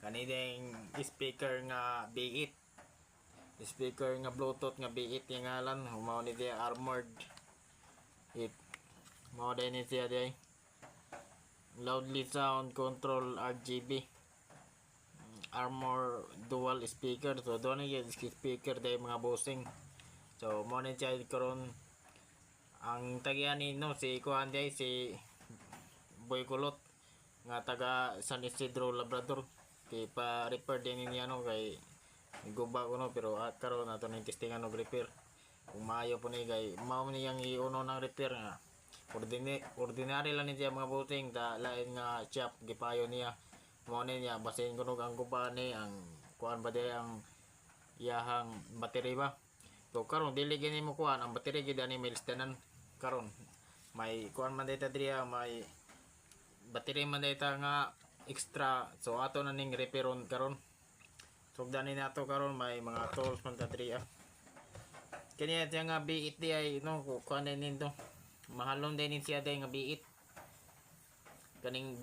Kaning speaker nga B8. Speaker nga Bluetooth nga B8 yung ngalan. Mao ni dia armored. Mao din ni siya di. Loudly sound control RGB. Armor dual speaker. So doon yung speaker day mga bossing. So mao ni siya karon ang tagyan ni no si kuan day si Boy Kulot nga taga San Isidro Labrador. Kay pa repair din niya no kay guba ko no pero karon ato ning testingan og repair. Kung maayo po ni kay mao ni yang iuno ng repair nga ordinary lang niya mga bossing ta lain nga shop gipayo niya mo niya basin kuno ang guba ni ang kuan ba day ang iyahang battery ba. So karon dili gini mo kuan ang battery gid ani may listanan karon may kuan man data diriya may battery man data nga extra so ato na ning repairon karon sugdan ni nato karon may mga tools man ta diriya kani nga B8 di ay no kuan din to mahalon din siya day nga B8 kaning B